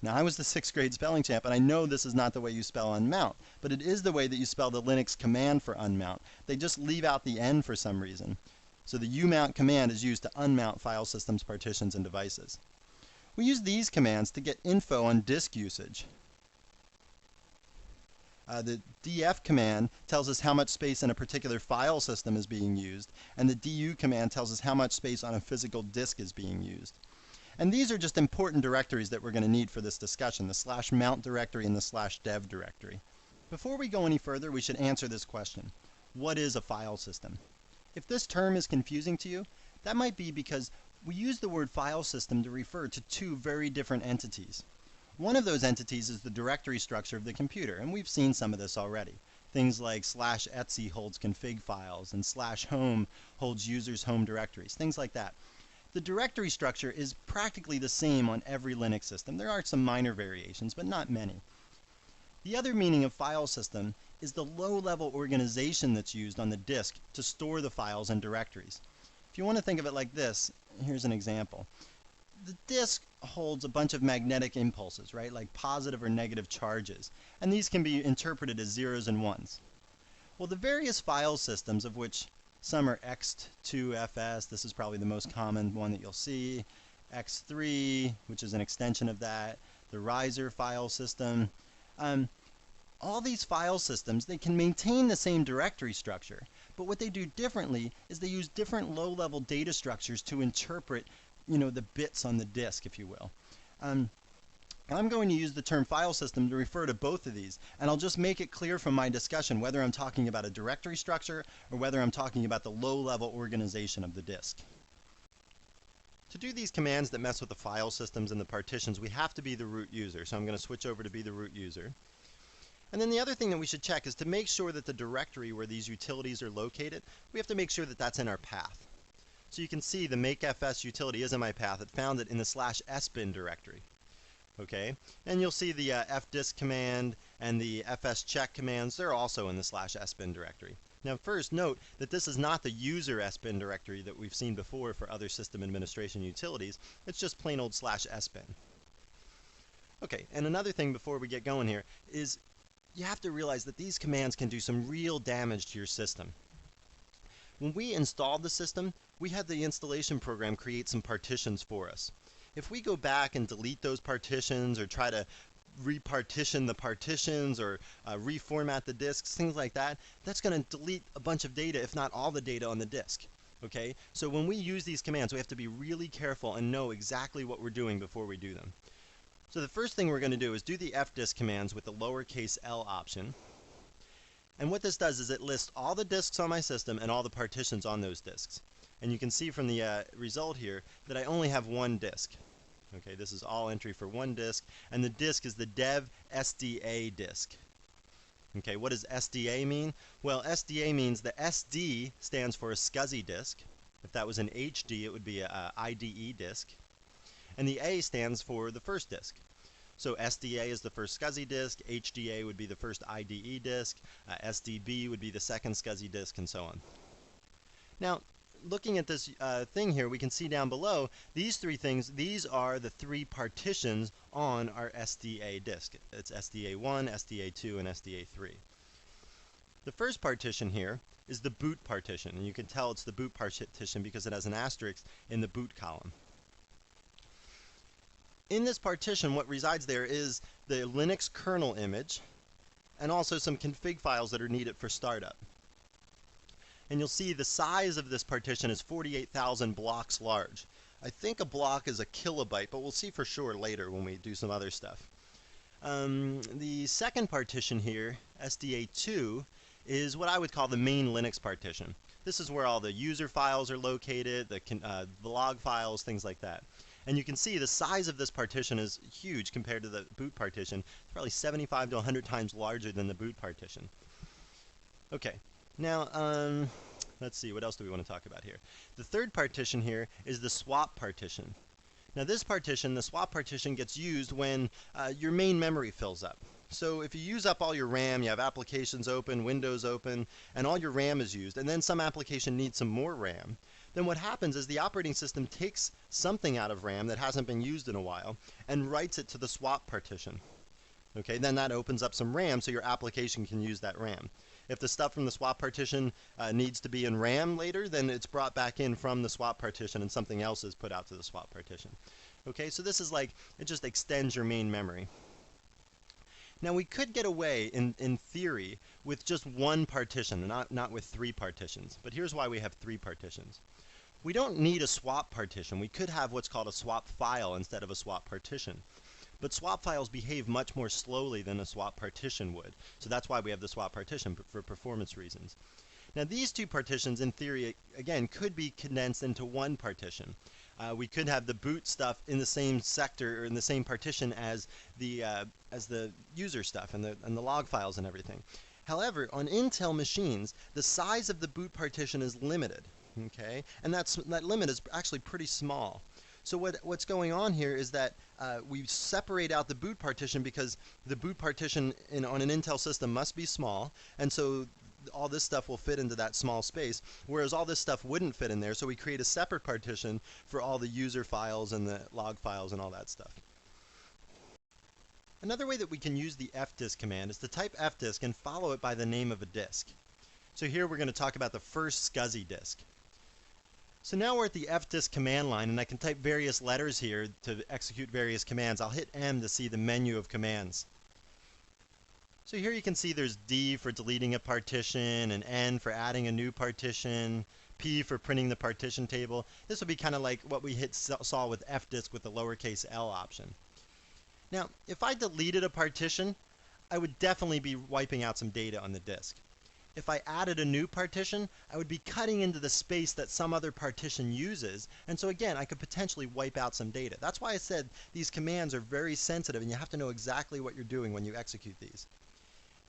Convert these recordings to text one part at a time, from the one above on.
Now, I was the 6th grade spelling champ, and I know this is not the way you spell unmount, but it is the way that you spell the Linux command for unmount. They just leave out the N for some reason. So the umount command is used to unmount file systems, partitions, and devices. We use these commands to get info on disk usage. The df command tells us how much space in a particular file system is being used, and the du command tells us how much space on a physical disk is being used. And these are just important directories that we're going to need for this discussion, the /mount directory and the /dev directory. Before we go any further, we should answer this question. What is a file system? If this term is confusing to you, that might be because we use the word file system to refer to two very different entities. One of those entities is the directory structure of the computer, and we've seen some of this already. Things like /etc holds config files and /home holds users' home directories, things like that. The directory structure is practically the same on every Linux system. There are some minor variations, but not many. The other meaning of file system is the low-level organization that's used on the disk to store the files and directories. If you want to think of it like this, here's an example. The disk holds a bunch of magnetic impulses, right, like positive or negative charges, and these can be interpreted as zeros and ones. Well, the various file systems, of which some are X2FS, this is probably the most common one that you'll see, X3, which is an extension of that, the Riser file system. All these file systems, they can maintain the same directory structure, but what they do differently is they use different low-level data structures to interpret, the bits on the disk, if you will. I'm going to use the term file system to refer to both of these, and I'll just make it clear from my discussion whether I'm talking about a directory structure or whether I'm talking about the low-level organization of the disk. To do these commands that mess with the file systems and the partitions, we have to be the root user, so I'm going to switch over to be the root user. And then the other thing that we should check is to make sure that the directory where these utilities are located, we have to make sure that that's in our path. So you can see the makefs utility is in my path. It found it in the /sbin directory. Okay, and you'll see the fdisk command and the fscheck commands, they're also in the /sbin directory. Now first note that this is not the user sbin directory that we've seen before for other system administration utilities, it's just plain old /sbin. Okay, and another thing before we get going here is you have to realize that these commands can do some real damage to your system. When we installed the system, we had the installation program create some partitions for us. If we go back and delete those partitions or try to repartition the partitions or reformat the disks, things like that, that's going to delete a bunch of data, if not all the data on the disk. Okay, so when we use these commands, we have to be really careful and know exactly what we're doing before we do them. So the first thing we're going to do is do the fdisk commands with the lowercase l option. And what this does is it lists all the disks on my system and all the partitions on those disks. And you can see from the result here that I only have one disk. Okay, this is all entry for one disk, and the disk is the dev SDA disk. Okay, what does SDA mean? Well, SDA means the SD stands for a SCSI disk. If that was an HD, it would be a IDE disk. And the A stands for the first disk. So SDA is the first SCSI disk, HDA would be the first IDE disk, SDB would be the second SCSI disk, and so on. Now, looking at this thing here, we can see down below, these three things, these are the three partitions on our SDA disk. It's SDA1, SDA2, and SDA3. The first partition here is the boot partition, and you can tell it's the boot partition because it has an asterisk in the boot column. In this partition, what resides there is the Linux kernel image and also some config files that are needed for startup. And you'll see the size of this partition is 48,000 blocks large. I think a block is a kilobyte, but we'll see for sure later when we do some other stuff. The second partition here, SDA2, is what I would call the main Linux partition. This is where all the user files are located, the log files, things like that. And you can see the size of this partition is huge compared to the boot partition. It's probably 75 to 100 times larger than the boot partition. Okay, now let's see, what else do we want to talk about here? The third partition here is the swap partition. Now this partition, the swap partition, gets used when your main memory fills up. So if you use up all your RAM, you have applications open, Windows open, and all your RAM is used, and then some application needs some more RAM, then what happens is the operating system takes something out of RAM that hasn't been used in a while and writes it to the swap partition. Okay, then that opens up some RAM so your application can use that RAM. If the stuff from the swap partition needs to be in RAM later, then it's brought back in from the swap partition and something else is put out to the swap partition. Okay, so this is like, it just extends your main memory. Now we could get away, in theory, with just one partition, not with three partitions. But here's why we have three partitions. We don't need a swap partition. We could have what's called a swap file instead of a swap partition. But swap files behave much more slowly than a swap partition would. So that's why we have the swap partition, for performance reasons. Now these two partitions, in theory, again, could be condensed into one partition. We could have the boot stuff in the same sector or in the same partition as the user stuff and the log files and everything. However, on Intel machines, the size of the boot partition is limited. Okay, and that limit is actually pretty small. So what's going on here is that we separate out the boot partition because the boot partition on an Intel system must be small, and so all this stuff will fit into that small space, whereas all this stuff wouldn't fit in there, so we create a separate partition for all the user files and the log files and all that stuff. Another way that we can use the fdisk command is to type fdisk and follow it by the name of a disk. So here we're going to talk about the first SCSI disk. So now we're at the fdisk command line, and I can type various letters here to execute various commands. I'll hit M to see the menu of commands. So here you can see there's D for deleting a partition, and N for adding a new partition, P for printing the partition table. This would be kind of like what we saw with fdisk with the lowercase l option. Now, if I deleted a partition, I would definitely be wiping out some data on the disk. If I added a new partition, I would be cutting into the space that some other partition uses, and so again, I could potentially wipe out some data. That's why I said these commands are very sensitive, and you have to know exactly what you're doing when you execute these.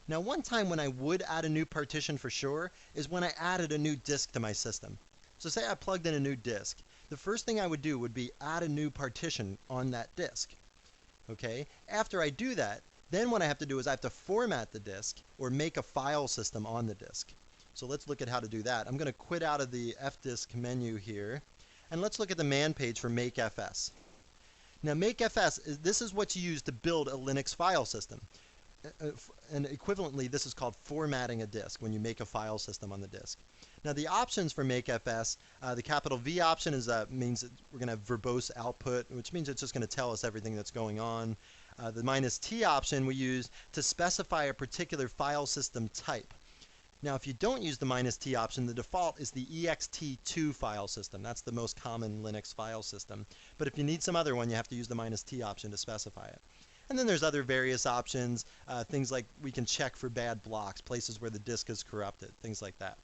Now, one time when I would add a new partition for sure is when I added a new disk to my system. So say I plugged in a new disk. The first thing I would do would be add a new partition on that disk. Okay? After I do that, then what I have to do is I have to format the disk or make a file system on the disk. So let's look at how to do that. I'm going to quit out of the fdisk menu here, and let's look at the man page for makefs. Now makefs, this is what's used to build a Linux file system. And equivalently, this is called formatting a disk when you make a file system on the disk. Now the options for makefs, the capital V option means that we're going to have verbose output, which means it's just going to tell us everything that's going on. The -T option we use to specify a particular file system type. Now if you don't use the -T option, the default is the ext2 file system. That's the most common Linux file system. But if you need some other one, you have to use the -T option to specify it. And then there's other various options, things like we can check for bad blocks, places where the disk is corrupted, things like that.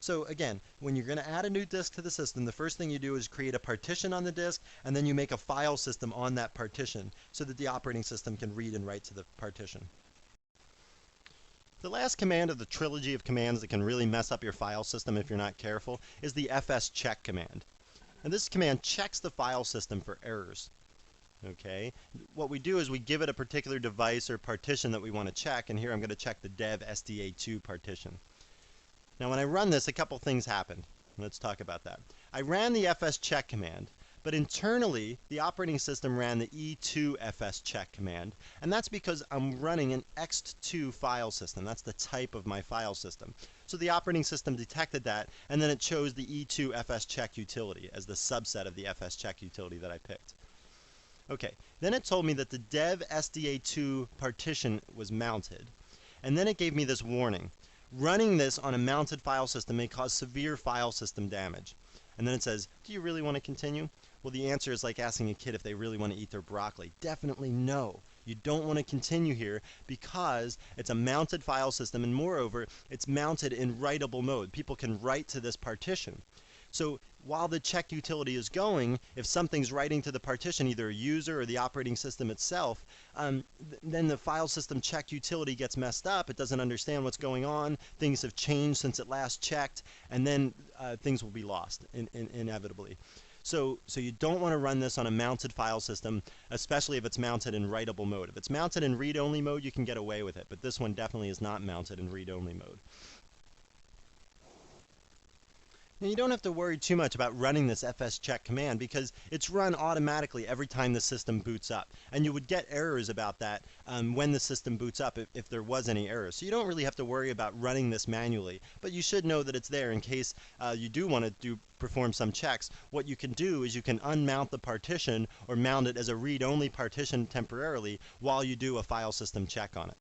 So again, when you're going to add a new disk to the system, the first thing you do is create a partition on the disk, and then you make a file system on that partition so that the operating system can read and write to the partition. The last command of the trilogy of commands that can really mess up your file system if you're not careful is the fscheck command. And this command checks the file system for errors. Okay, what we do is we give it a particular device or partition that we want to check, and here I'm going to check the dev SDA2 partition. Now when I run this, a couple things happened. Let's talk about that. I ran the fscheck command, but internally the operating system ran the e2 fscheck command, and that's because I'm running an ext2 file system. That's the type of my file system. So the operating system detected that, and then it chose the e2 fscheck utility as the subset of the fscheck utility that I picked. Okay, then it told me that the dev SDA2 partition was mounted, and then it gave me this warning. Running this on a mounted file system may cause severe file system damage. And then it says, do you really want to continue? Well, the answer is like asking a kid if they really want to eat their broccoli. Definitely no. You don't want to continue here because it's a mounted file system, and moreover, it's mounted in writable mode. People can write to this partition. So while the check utility is going, if something's writing to the partition, either a user or the operating system itself, then the file system check utility gets messed up. It doesn't understand what's going on. Things have changed since it last checked, and then things will be lost inevitably. So you don't want to run this on a mounted file system, especially if it's mounted in writable mode. If it's mounted in read-only mode, you can get away with it, but this one definitely is not mounted in read-only mode. Now, you don't have to worry too much about running this fscheck command because it's run automatically every time the system boots up. And you would get errors about that when the system boots up if there was any errors. So you don't really have to worry about running this manually, but you should know that it's there in case you do want to perform some checks. What you can do is you can unmount the partition or mount it as a read-only partition temporarily while you do a file system check on it.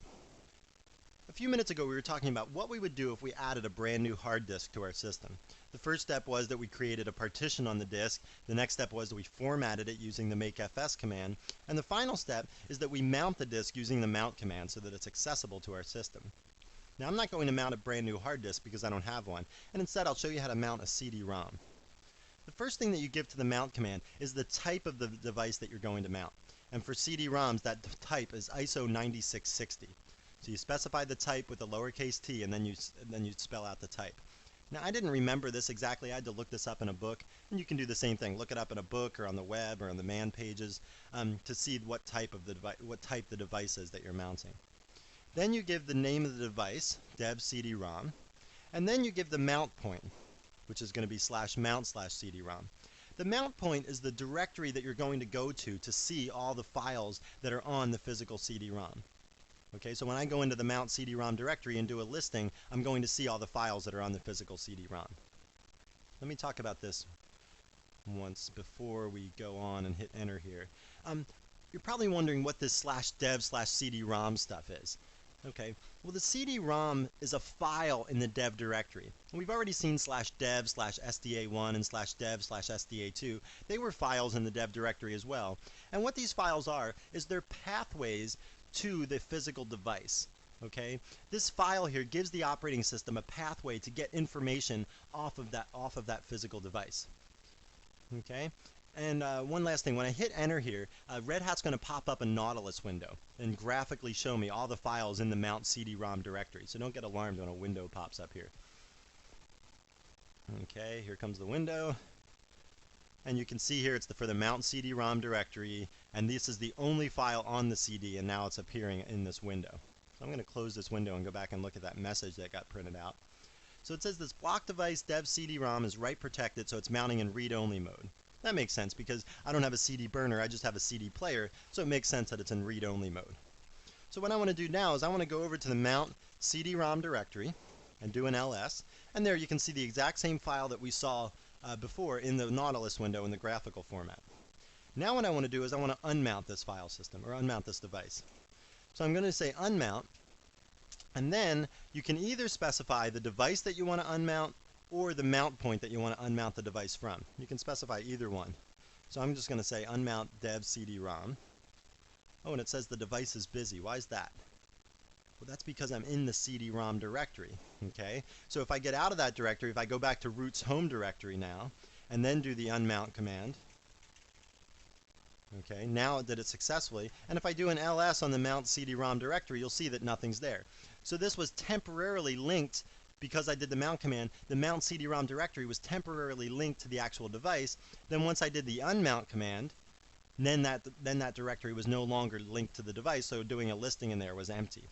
A few minutes ago we were talking about what we would do if we added a brand new hard disk to our system. The first step was that we created a partition on the disk. The next step was that we formatted it using the makefs command. And the final step is that we mount the disk using the mount command so that it's accessible to our system. Now, I'm not going to mount a brand new hard disk because I don't have one, and instead I'll show you how to mount a CD-ROM. The first thing that you give to the mount command is the type of the device that you're going to mount. And for CD-ROMs, that type is ISO 9660. So you specify the type with a lowercase t, and then you spell out the type. Now, I didn't remember this exactly. I had to look this up in a book, and you can do the same thing. Look it up in a book or on the web or on the man pages to see what type the device is that you're mounting. Then you give the name of the device, dev CD-ROM, and then you give the mount point, which is going to be /mount/CD-ROM. The mount point is the directory that you're going to go to see all the files that are on the physical CD-ROM. Okay, so when I go into the mount CD-ROM directory and do a listing, I'm going to see all the files that are on the physical CD-ROM. Let me talk about this once before we go on and hit enter here. You're probably wondering what this /dev/CD-ROM stuff is. Okay, well, the CD-ROM is a file in the dev directory. And we've already seen /dev/sda1 and /dev/sda2. They were files in the dev directory as well. And what these files are is they're pathways to the physical device. Okay, this file here gives the operating system a pathway to get information off of that physical device. Okay, and one last thing, when I hit enter here, Red Hat's going to pop up a Nautilus window and graphically show me all the files in the mount CD-ROM directory. So don't get alarmed when a window pops up here. Okay, here comes the window. And you can see here it's for the mount CD-ROM directory, and this is the only file on the CD, and now it's appearing in this window. So I'm going to close this window and go back and look at that message that got printed out. So it says this block device dev CD-ROM is write protected, so it's mounting in read-only mode. That makes sense because I don't have a CD burner, I just have a CD player, so it makes sense that it's in read-only mode. So what I want to do now is I want to go over to the mount CD-ROM directory and do an ls, and there you can see the exact same file that we saw before in the Nautilus window in the graphical format. Now what I want to do is I want to unmount this file system, or unmount this device. So I'm going to say unmount, and then you can either specify the device that you want to unmount or the mount point that you want to unmount the device from. You can specify either one. So I'm just going to say unmount dev CD-ROM. Oh, and it says the device is busy. Why is that? Well, that's because I'm in the CD-ROM directory, okay? So if I get out of that directory, if I go back to root's home directory now, and then do the unmount command, okay, now it did it successfully, and if I do an ls on the mount CD-ROM directory, you'll see that nothing's there. So this was temporarily linked, because I did the mount command, the mount CD-ROM directory was temporarily linked to the actual device. Then once I did the unmount command, then that directory was no longer linked to the device, so doing a listing in there was empty.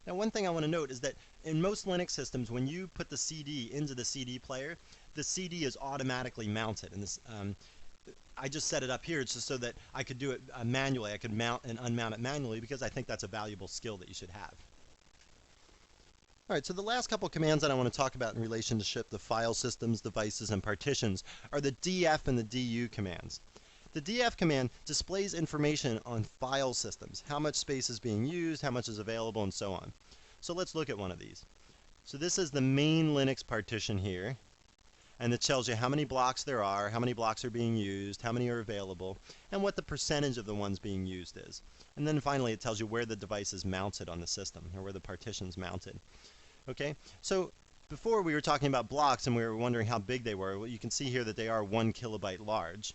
Now, one thing I want to note is that in most Linux systems, when you put the CD into the CD player, the CD is automatically mounted. And this, I just set it up here just so that I could do it manually. I could mount and unmount it manually because I think that's a valuable skill that you should have. All right, so the last couple commands that I want to talk about in relationship to file systems, devices, and partitions are the df and the du commands. The df command displays information on file systems, how much space is being used, how much is available, and so on. So let's look at one of these. So this is the main Linux partition here, and it tells you how many blocks there are, how many blocks are being used, how many are available, and what the percentage of the ones being used is. And then finally it tells you where the device is mounted on the system, or where the partition is mounted. Okay, so before we were talking about blocks and we were wondering how big they were. Well, you can see here that they are 1 kilobyte large.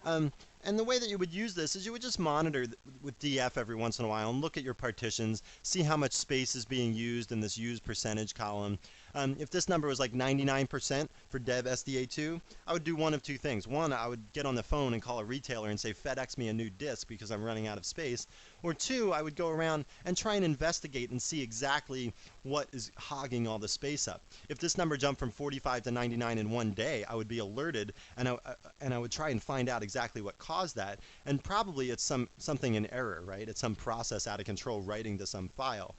And the way that you would use this is you would just monitor with df every once in a while and look at your partitions, see how much space is being used in this used percentage column. If this number was like 99% for dev SDA2, I would do one of two things. One, I would get on the phone and call a retailer and say, FedEx me a new disk because I'm running out of space. Or two, I would go around and try and investigate and see exactly what is hogging all the space up. If this number jumped from 45 to 99 in one day, I would be alerted, and I would try and find out exactly what caused that. And probably it's something in error, right? It's some process out of control writing to some file.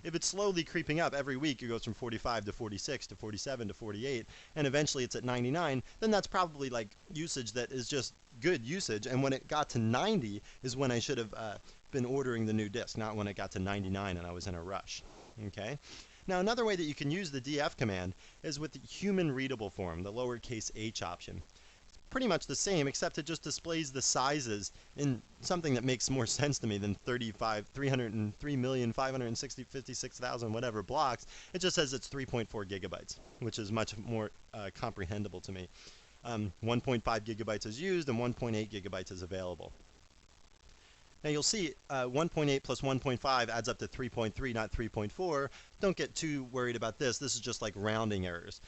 If it's slowly creeping up every week, it goes from 45 to 46 to 47 to 48, and eventually it's at 99, then that's probably like usage that is just good usage. And when it got to 90 is when I should have been ordering the new disk, not when it got to 99 and I was in a rush. Okay. Now another way that you can use the df command is with the human readable form, the lowercase h option. Pretty much the same, except it just displays the sizes in something that makes more sense to me than 303,556,000 whatever blocks. It just says it's 3.4 gigabytes, which is much more comprehensible to me. 1.5 gigabytes is used and 1.8 gigabytes is available. Now you'll see 1.8 plus 1.5 adds up to 3.3, not 3.4. Don't get too worried about this. This is just like rounding errors.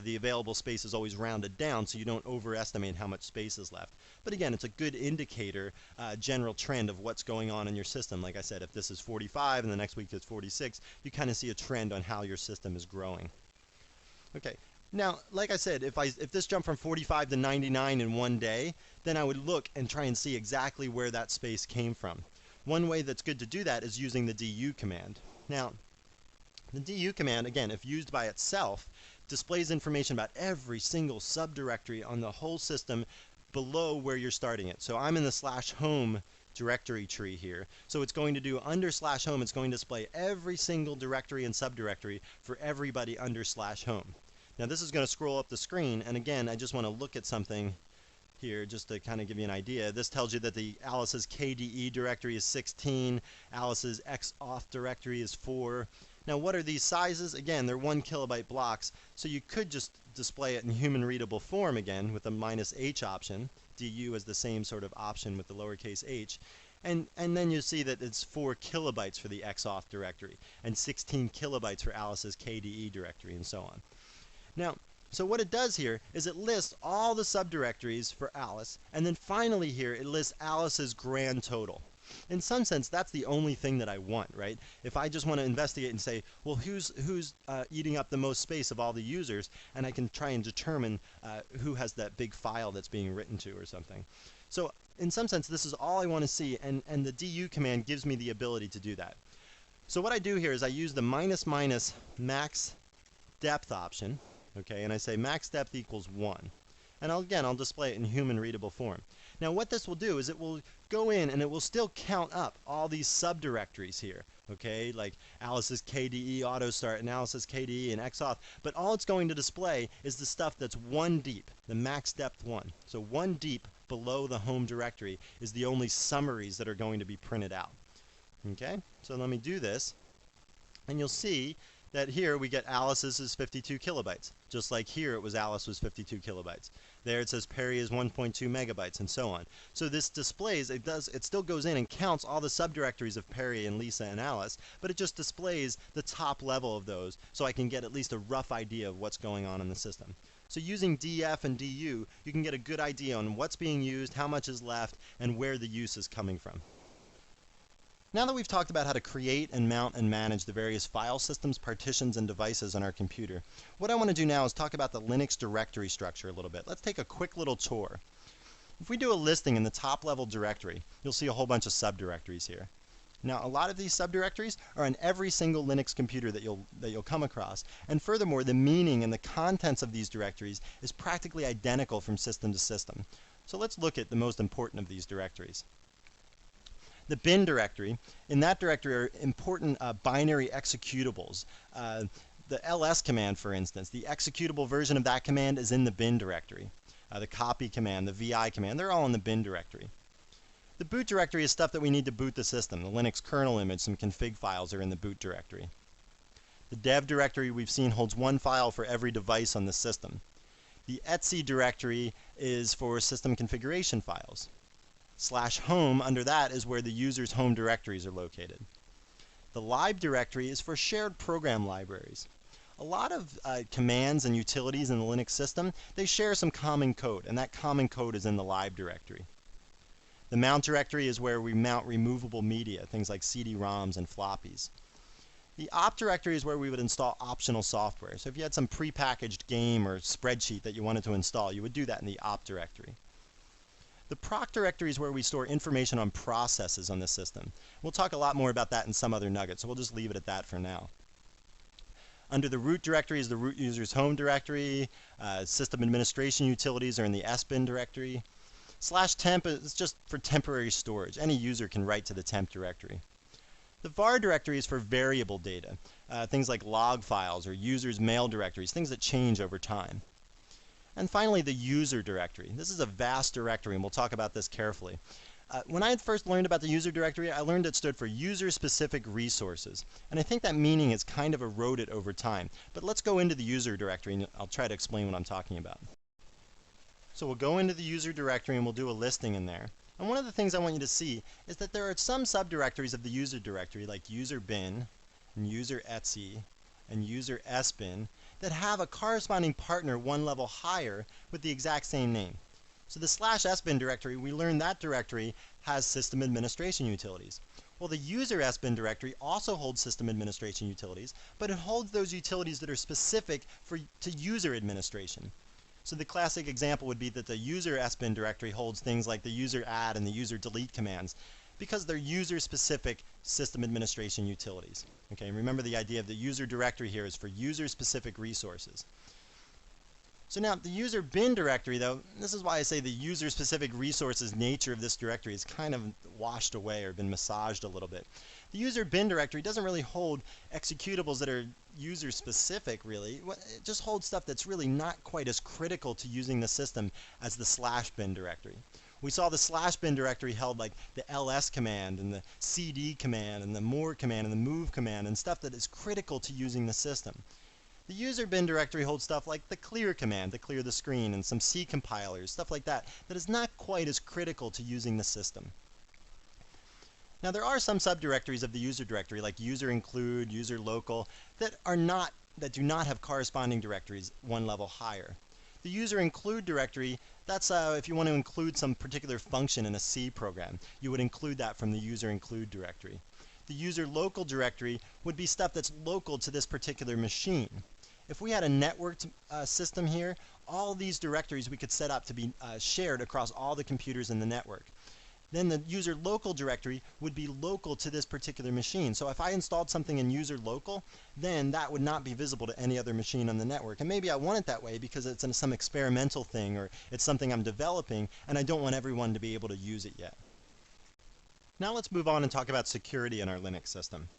The available space is always rounded down, so you don't overestimate how much space is left. But again, it's a good indicator, general trend of what's going on in your system. Like I said, if this is 45 and the next week it's 46, you kind of see a trend on how your system is growing. Okay. Now, like I said, if this jumped from 45 to 99 in one day, then I would look and try and see exactly where that space came from. One way that's good to do that is using the du command. Now, the du command, again, if used by itself, displays information about every single subdirectory on the whole system below where you're starting it. So I'm in the /home directory tree here. So it's going to do under /home, it's going to display every single directory and subdirectory for everybody under /home. Now this is going to scroll up the screen, and again, I just want to look at something here just to kind of give you an idea. This tells you that the Alice's KDE directory is 16, Alice's XAuth directory is 4. Now what are these sizes? Again, they're 1 kilobyte blocks, so you could just display it in human readable form again with the -h option. Du is the same sort of option with the lowercase h. And then you see that it's 4 kilobytes for the XAuth directory and 16 kilobytes for Alice's KDE directory and so on. Now, so what it does here is it lists all the subdirectories for Alice, and then finally here it lists Alice's grand total. In some sense, that's the only thing that I want, right? If I just want to investigate and say, well, who's eating up the most space of all the users, and I can try and determine who has that big file that's being written to or something. So in some sense, this is all I want to see, and the du command gives me the ability to do that. So what I do here is I use the max depth option. Okay, and I say max depth equals 1. And I'll display it in human readable form. Now what this will do is it will go in and it will still count up all these subdirectories here. Okay, like Alice's KDE AutoStart and Alice's KDE and XAuth. But all it's going to display is the stuff that's 1 deep, the max depth 1. So 1 deep below the home directory is the only summaries that are going to be printed out. Okay, so let me do this. And you'll see that here we get Alice's is 52 kilobytes. Just like here it was Alice was 52 kilobytes. There it says Perry is 1.2 megabytes and so on. So this displays, it still goes in and counts all the subdirectories of Perry and Lisa and Alice, but it just displays the top level of those so I can get at least a rough idea of what's going on in the system. So using df and du, you can get a good idea on what's being used, how much is left, and where the use is coming from. Now that we've talked about how to create and mount and manage the various file systems, partitions, and devices on our computer, what I want to do now is talk about the Linux directory structure a little bit. Let's take a quick little tour. If we do a listing in the top level directory, you'll see a whole bunch of subdirectories here. Now a lot of these subdirectories are on every single Linux computer that you'll come across, and furthermore the meaning and the contents of these directories is practically identical from system to system. So let's look at the most important of these directories. The bin directory, in that directory are important binary executables. The ls command, for instance, the executable version of that command is in the bin directory. The copy command, the vi command, they're all in the bin directory. The boot directory is stuff that we need to boot the system. The Linux kernel image, some config files are in the boot directory. The dev directory we've seen holds 1 file for every device on the system. The etc directory is for system configuration files. /home, under that is where the user's home directories are located. The lib directory is for shared program libraries. A lot of commands and utilities in the Linux system, they share some common code, and that common code is in the lib directory. The mount directory is where we mount removable media, things like CD-ROMs and floppies. The op directory is where we would install optional software. So if you had some prepackaged game or spreadsheet that you wanted to install, you would do that in the op directory. The proc directory is where we store information on processes on the system. We'll talk a lot more about that in some other nugget, so we'll just leave it at that for now. Under the root directory is the root user's home directory. System administration utilities are in the sbin directory. /temp is just for temporary storage. Any user can write to the temp directory. The var directory is for variable data, things like log files or users' mail directories, things that change over time. And finally, the user directory. This is a vast directory, and we'll talk about this carefully. When I had first learned about the user directory, I learned it stood for user-specific resources. And I think that meaning has kind of eroded over time. But let's go into the user directory, and I'll try to explain what I'm talking about. So we'll go into the user directory, and we'll do a listing in there. And one of the things I want you to see is that there are some subdirectories of the user directory, like user bin, and user etc, and user sbin, that have a corresponding partner one level higher with the exact same name. So the /sbin directory, we learned that directory has system administration utilities. Well, the user sbin directory also holds system administration utilities, but it holds those utilities that are specific to user administration. So the classic example would be that the user sbin directory holds things like the user add and the user delete commands because they're user-specific system administration utilities. Okay, and remember the idea of the user directory here is for user-specific resources. So now the user bin directory, though, this is why I say the user-specific resources nature of this directory is kind of washed away or been massaged a little bit. The user bin directory doesn't really hold executables that are user-specific, really. It just holds stuff that's really not quite as critical to using the system as the /bin directory. We saw the /bin directory held like the ls command and the cd command and the more command and the move command and stuff that is critical to using the system. The user bin directory holds stuff like the clear command to clear the screen and some C compilers, stuff like that, that is not quite as critical to using the system. Now there are some subdirectories of the user directory like user include, user local that do not have corresponding directories one level higher. The user include directory, that's if you want to include some particular function in a C program, you would include that from the user include directory. The user local directory would be stuff that's local to this particular machine. If we had a networked system here, all these directories we could set up to be shared across all the computers in the network. Then the user local directory would be local to this particular machine. So if I installed something in user local, then that would not be visible to any other machine on the network. And maybe I want it that way because it's some experimental thing or it's something I'm developing and I don't want everyone to be able to use it yet. Now let's move on and talk about security in our Linux system.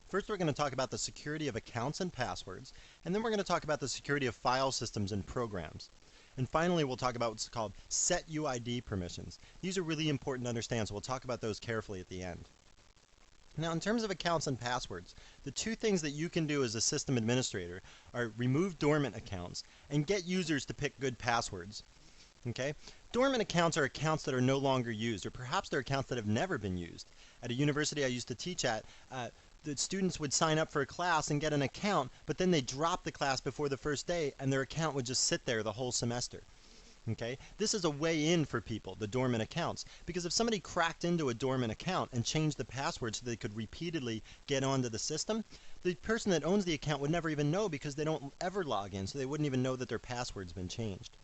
First we're going to talk about the security of accounts and passwords, and then we're going to talk about the security of file systems and programs. And finally we'll talk about what's called set UID permissions. These are really important to understand, so we'll talk about those carefully at the end. Now in terms of accounts and passwords, the two things that you can do as a system administrator are remove dormant accounts and get users to pick good passwords. Okay? Dormant accounts are accounts that are no longer used, or perhaps they're accounts that have never been used. At a university I used to teach at, the students would sign up for a class and get an account, but then they drop the class before the first day and their account would just sit there the whole semester. Okay? This is a way in for people, the dormant accounts, because if somebody cracked into a dormant account and changed the password so they could repeatedly get onto the system, the person that owns the account would never even know because they don't ever log in, so they wouldn't even know that their password's been changed.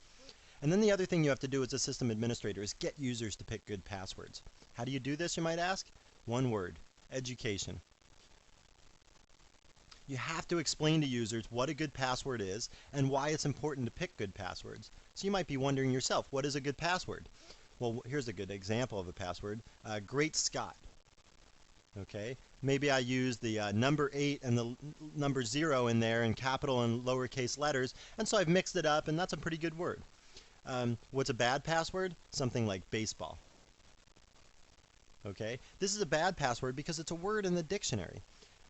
And then the other thing you have to do as a system administrator is get users to pick good passwords. How do you do this, you might ask? One word: education. You have to explain to users what a good password is and why it's important to pick good passwords. So you might be wondering yourself, what is a good password? Well, here's a good example of a password. Great Scott. Okay, maybe I use the number 8 and the number 0 in there in capital and lowercase letters, and so I've mixed it up, and that's a pretty good word. What's a bad password? Something like baseball. Okay, this is a bad password because it's a word in the dictionary.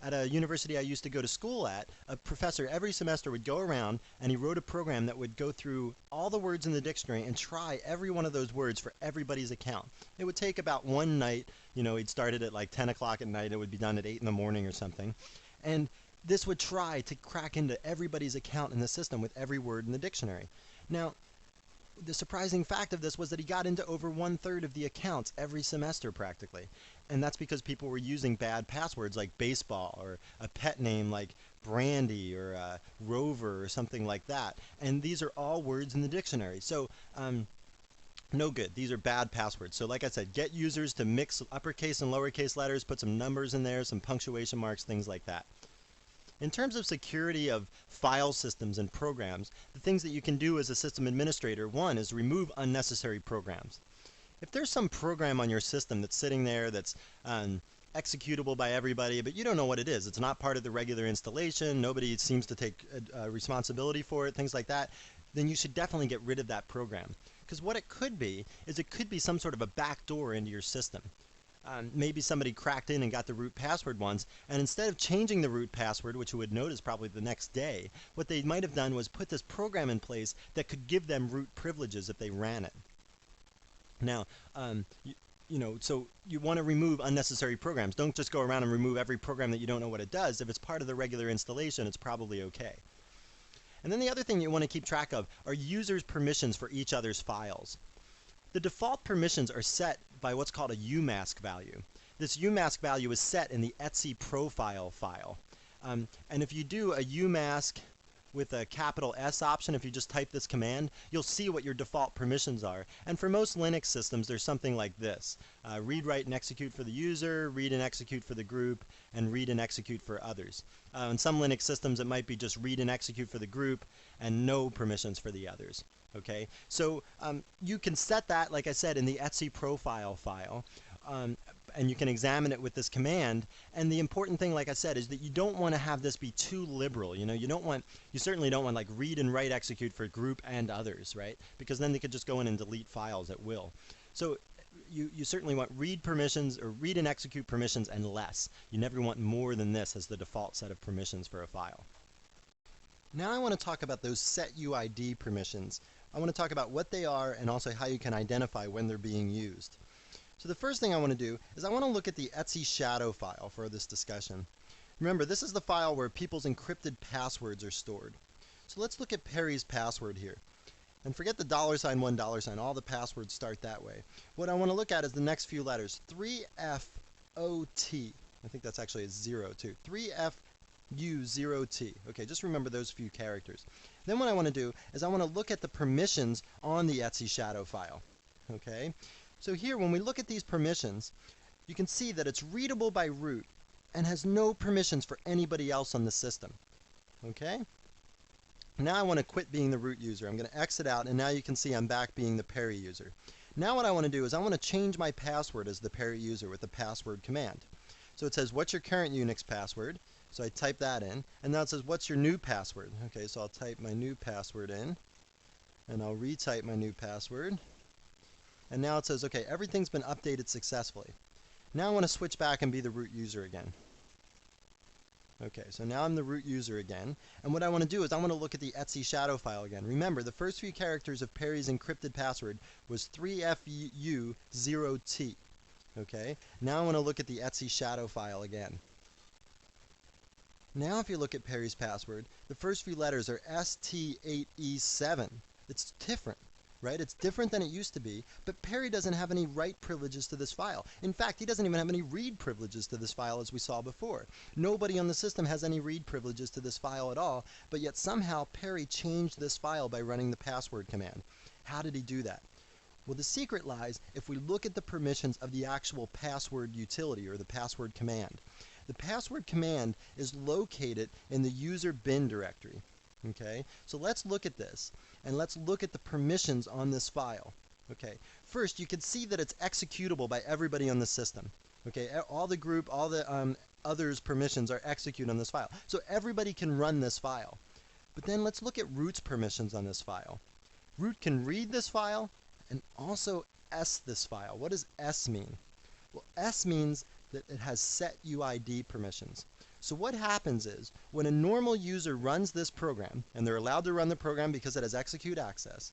At a university I used to go to school at, a professor every semester would go around and he wrote a program that would go through all the words in the dictionary and try every one of those words for everybody's account. It would take about one night, you know, he'd started at like 10 o'clock at night, it would be done at 8 in the morning or something. And this would try to crack into everybody's account in the system with every word in the dictionary. Now, the surprising fact of this was that he got into over 1/3 of the accounts every semester practically. And that's because people were using bad passwords like baseball or a pet name like Brandy or Rover or something like that. And these are all words in the dictionary. So no good. These are bad passwords. So like I said, get users to mix uppercase and lowercase letters, put some numbers in there, some punctuation marks, things like that. In terms of security of file systems and programs, the things that you can do as a system administrator, one is remove unnecessary programs. If there's some program on your system that's sitting there that's executable by everybody, but you don't know what it is, it's not part of the regular installation, nobody seems to take responsibility for it, things like that, then you should definitely get rid of that program. Because what it could be is it could be some sort of a backdoor into your system. Maybe somebody cracked in and got the root password once, and instead of changing the root password, which you would notice probably the next day, what they might have done was put this program in place that could give them root privileges if they ran it. Now, so you want to remove unnecessary programs. Don't just go around and remove every program that you don't know what it does. If it's part of the regular installation, it's probably okay. And then the other thing you want to keep track of are users' permissions for each other's files. The default permissions are set by what's called a umask value. This umask value is set in the etc profile file. And if you do a umask with a capital S option, if you just type this command, you'll see what your default permissions are. And for most Linux systems, there's something like this. Read, write, and execute for the user, read and execute for the group, and read and execute for others. In some Linux systems, it might be just read and execute for the group and no permissions for the others. Okay, so you can set that, like I said, in the etc profile file, and you can examine it with this command. And the important thing, like I said, is that you don't want to have this be too liberal. You certainly don't want like read and write execute for group and others, right? Because then they could just go in and delete files at will. So you certainly want read permissions or read and execute permissions and less. You never want more than this as the default set of permissions for a file. Now I want to talk about those setuid permissions. I want to talk about what they are and also how you can identify when they're being used. So the first thing I want to do is I want to look at the etc shadow file for this discussion. Remember, this is the file where people's encrypted passwords are stored. So let's look at Perry's password here. And forget the $1, all the passwords start that way. What I want to look at is the next few letters, 3FOT. I think that's actually a 0 too. 3FU0T. Okay, just remember those few characters. Then what I want to do is I want to look at the permissions on the etc shadow file. Okay, so here when we look at these permissions, you can see that it's readable by root and has no permissions for anybody else on the system. Okay, now I want to quit being the root user. I'm going to exit out, and now you can see I'm back being the Perry user. Now what I want to do is I want to change my password as the Perry user with the password command. So it says, what's your current Unix password? So I type that in, and now it says, what's your new password? Okay, so I'll type my new password in, and I'll retype my new password. And now it says, okay, everything's been updated successfully. Now I want to switch back and be the root user again. Okay, so now I'm the root user again, and what I want to do is I want to look at the etc shadow file again. Remember, the first few characters of Perry's encrypted password was 3FU0T. Okay, now I want to look at the etc shadow file again. Now if you look at Perry's password, the first few letters are ST8E7. It's different, right? It's different than it used to be, but Perry doesn't have any write privileges to this file. In fact, he doesn't even have any read privileges to this file, as we saw before. Nobody on the system has any read privileges to this file at all, but yet somehow Perry changed this file by running the password command. How did he do that? Well, the secret lies if we look at the permissions of the actual password utility or the password command. The password command is located in the user bin directory. Okay, so let's look at this, and let's look at the permissions on this file. Okay, first you can see that it's executable by everybody on the system. Okay, all the group, all the others permissions are executed on this file. So everybody can run this file. But then let's look at root's permissions on this file. Root can read this file and also S this file. What does S mean? Well, S means that it has setuid permissions. So what happens is, when a normal user runs this program, and they're allowed to run the program because it has execute access,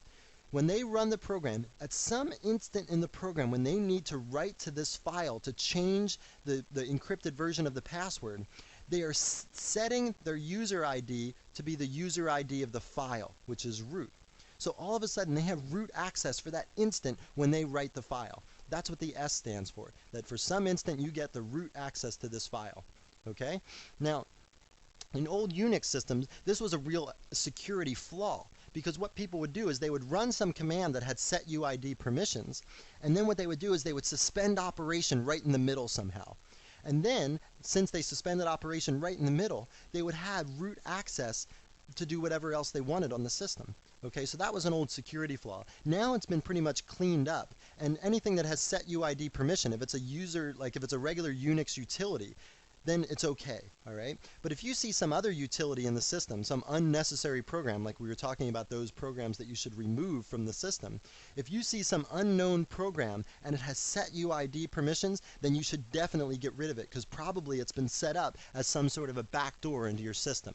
when they run the program, at some instant in the program, when they need to write to this file to change the encrypted version of the password, they are setting their user ID to be the user ID of the file, which is root. So all of a sudden they have root access for that instant when they write the file. That's what the S stands for, that for some instant you get the root access to this file. Okay? Now, in old Unix systems, this was a real security flaw, because what people would do is they would run some command that had set UID permissions, and then what they would do is they would suspend operation right in the middle somehow. And then, since they suspended operation right in the middle, they would have root access to do whatever else they wanted on the system. Okay, so that was an old security flaw. Now it's been pretty much cleaned up, and anything that has set UID permission, if it's a user, like if it's a regular Unix utility, then it's okay, all right? But if you see some other utility in the system, some unnecessary program, like we were talking about those programs that you should remove from the system, if you see some unknown program and it has set UID permissions, then you should definitely get rid of it, because probably it's been set up as some sort of a backdoor into your system.